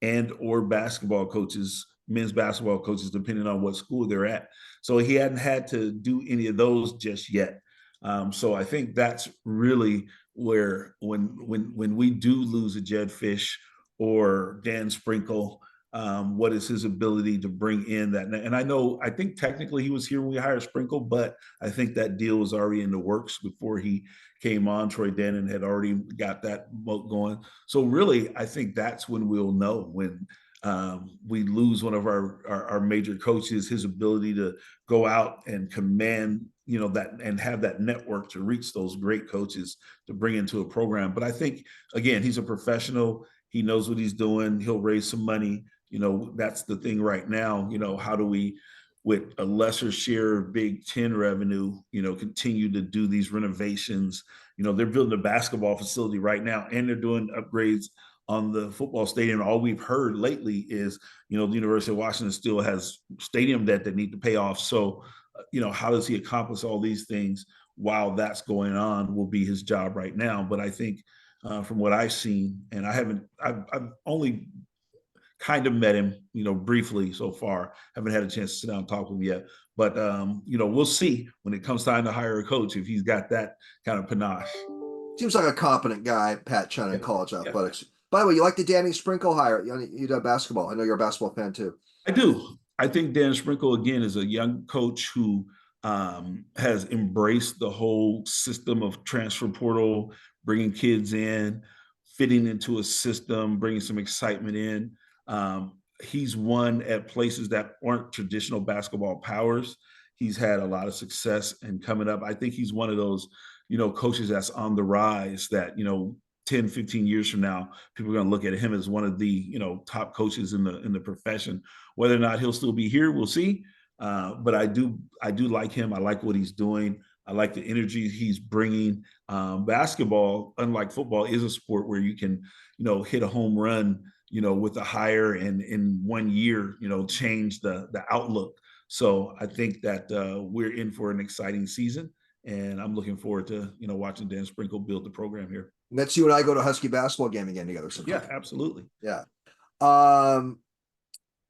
Speaker 2: and or basketball coaches, men's basketball coaches, depending on what school they're at. So he hadn't had to do any of those just yet. So I think that's really where when we do lose a Jed Fish or Dan Sprinkle, what is his ability to bring in that? And I think technically he was here when we hired Sprinkle, but I think that deal was already in the works before he came on. Troy Dannon had already got that boat going. So really, I think that's when we'll know when we lose one of our major coaches, his ability to go out and command, that and have that network to reach those great coaches to bring into a program. But I think, again, he's a professional. He knows what he's doing. He'll raise some money. That's the thing right now. How do we, with a lesser share of Big Ten revenue, continue to do these renovations? They're building a basketball facility right now, and they're doing upgrades on the football stadium. All we've heard lately is, the University of Washington still has stadium debt that need to pay off. So, how does he accomplish all these things while that's going on will be his job right now. But I think from what I've seen, and I've only kind of met him, briefly so far. Haven't had a chance to sit down and talk with him yet. But we'll see when it comes time to hire a coach if he's got that kind of panache.
Speaker 1: Seems like a competent guy, Pat Chun, in
Speaker 2: Yeah,
Speaker 1: college
Speaker 2: yeah.
Speaker 1: athletics. By the way, you like the Danny Sprinkle hire? You did basketball. I know you're a basketball fan too.
Speaker 2: I do. I think Dan Sprinkle, again, is a young coach who has embraced the whole system of transfer portal, bringing kids in, fitting into a system, bringing some excitement in. He's won at places that aren't traditional basketball powers. He's had a lot of success and coming up. I think he's one of those, coaches that's on the rise that, 10, 15 years from now, people are going to look at him as one of the, top coaches in the profession. Whether or not he'll still be here, we'll see. But I do like him. I like what he's doing. I like the energy he's bringing. Basketball, unlike football, is a sport where you can, hit a home run, with a hire and in 1 year, change the outlook. So I think that we're in for an exciting season, and I'm looking forward to watching Dan Sprinkle build the program here.
Speaker 1: Let's you and I go to Husky basketball game again together
Speaker 2: Yeah,
Speaker 1: sometime.
Speaker 2: absolutely.
Speaker 1: Yeah. Um,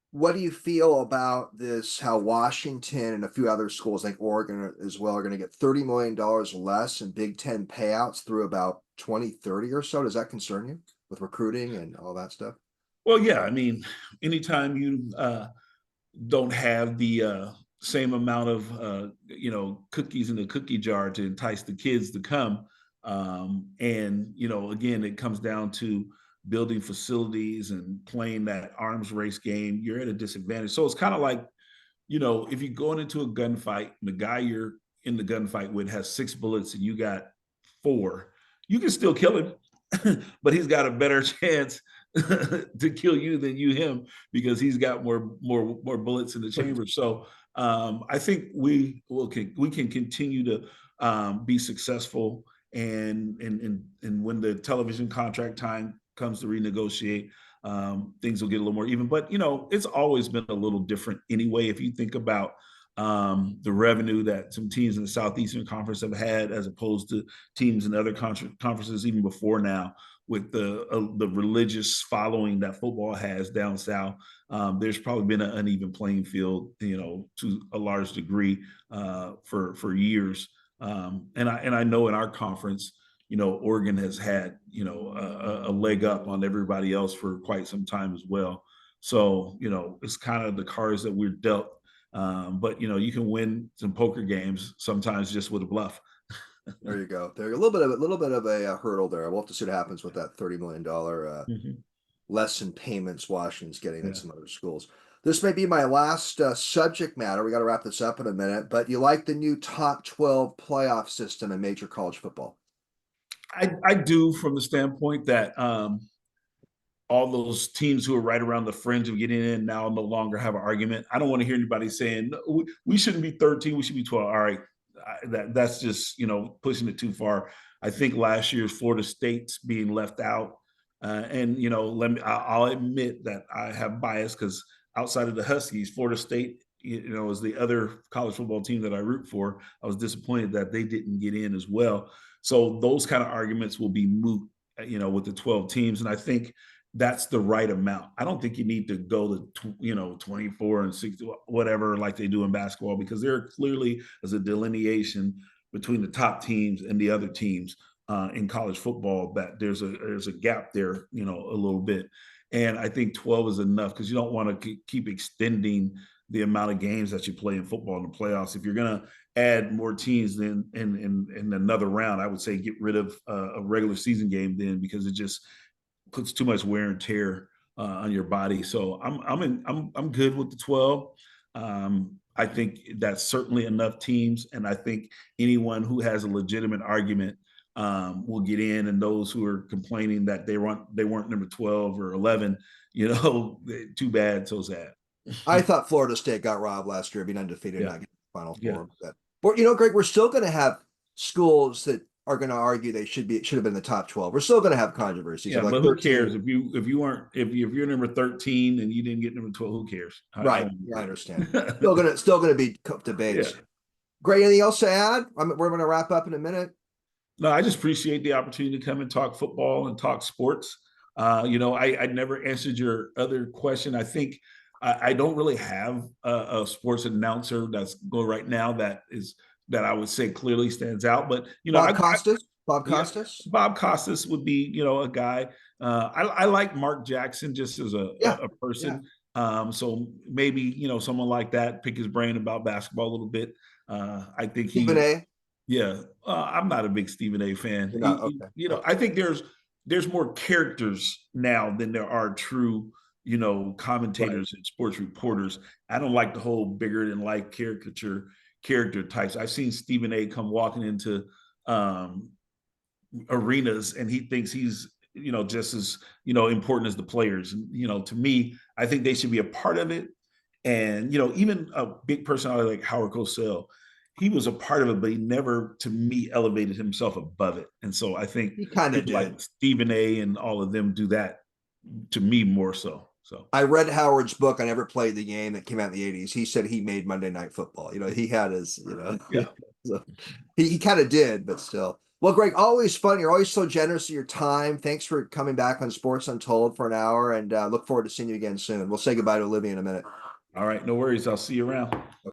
Speaker 1: what do you feel about this? How Washington and a few other schools like Oregon as well are going to get $30 million less in Big Ten payouts through about 2030 or so? Does that concern you with recruiting and all that stuff?
Speaker 2: Well, yeah, I mean, anytime you don't have the same amount of cookies in the cookie jar to entice the kids to come, and again, it comes down to building facilities and playing that arms race game. You're at a disadvantage. So it's kind of like, if you're going into a gunfight and the guy you're in the gunfight with has 6 bullets and you got 4, you can still kill him, but he's got a better chance to kill you than you him because he's got more bullets in the chamber. So I think we can continue to be successful, and when the television contract time comes to renegotiate, things will get a little more even. But it's always been a little different anyway. If you think about the revenue that some teams in the Southeastern Conference have had, as opposed to teams in other conferences even before now, with the religious following that football has down south, there's probably been an uneven playing field, to a large degree for years. And I know in our conference, Oregon has had, a leg up on everybody else for quite some time as well. So, it's kind of the cards that we're dealt. But you can win some poker games sometimes just with a bluff.
Speaker 1: There you go. There, a little bit of a hurdle there. We'll have to see what happens with that $30 million
Speaker 2: Mhm.
Speaker 1: less in payments Washington's getting than
Speaker 2: Yeah.
Speaker 1: some other schools. This may be my last subject matter. We got to wrap this up in a minute, but you like the new top 12 playoff system in major college football?
Speaker 2: I do, from the standpoint that all those teams who are right around the fringe of getting in now no longer have an argument. I don't want to hear anybody saying no, we shouldn't be 13, we should be 12. All right, that's just pushing it too far. I think last year's Florida State's being left out, and I'll admit that I have bias because outside of the Huskies, Florida State is the other college football team that I root for. I was disappointed that they didn't get in as well. So those kind of arguments will be moot, with the 12 teams, and I think that's the right amount. I don't think you need to go to 24 and 60, whatever, like they do in basketball, because there clearly is a delineation between the top teams and the other teams in college football. That there's a gap there, a little bit. And I think 12 is enough, because you don't want to keep extending the amount of games that you play in football in the playoffs. If you're going to add more teams then in another round, I would say get rid of a regular season game then, because it just puts too much wear and tear on your body. So I'm good with the 12. I think that's certainly enough teams, and I think anyone who has a legitimate argument will get in, and those who are complaining that they weren't number 12 or 11, too bad, so sad.
Speaker 1: I thought Florida State got robbed last year, being undefeated,
Speaker 2: Yeah.
Speaker 1: not getting the Final
Speaker 2: Yeah.
Speaker 1: Four. But Greg, we're still going to have schools that are going to argue they should have been the top 12. We're still going to have controversies.
Speaker 2: Yeah,
Speaker 1: like
Speaker 2: but who
Speaker 1: 13.
Speaker 2: cares if you're number 13 and you didn't get number 12? Who cares?
Speaker 1: Right. I understand. Still gonna be debates.
Speaker 2: Yeah.
Speaker 1: Great. Anything else to add? We're going to wrap up in a minute.
Speaker 2: No, I just appreciate the opportunity to come and talk football and talk sports. I never answered your other question. I think I don't really have a sports announcer that's going right now that I would say clearly stands out. But
Speaker 1: Bob Costas. Bob Costas.
Speaker 2: Yeah, Bob Costas would be a guy. I like Mark Jackson just as a person. Yeah. So maybe someone like that, pick his brain about basketball a little bit. I think
Speaker 1: Stephen A.
Speaker 2: Yeah, I'm not a big Stephen A. fan.
Speaker 1: Okay.
Speaker 2: I think there's more characters now than there are true, commentators and sports reporters. I don't like the whole bigger than life character types. I've seen Stephen A. come walking into arenas, and he thinks he's just as important as the players. And to me, I think they should be a part of it. And even a big personality like Howard Cosell, he was a part of it, but he never, to me, elevated himself above it. And so I think
Speaker 1: he kind of did.
Speaker 2: Like Stephen A. and all of them do that to me more so. So
Speaker 1: I read Howard's book. I never played the game that came out in the 80s. He said he made Monday Night Football. He had his,
Speaker 2: yeah.
Speaker 1: So he kind of did, but still. Well, Greg, always fun. You're always so generous of your time. Thanks for coming back on Sports Untold for an hour, and look forward to seeing you again soon. We'll say goodbye to Olivia in a minute.
Speaker 2: All right, no worries. I'll see you around.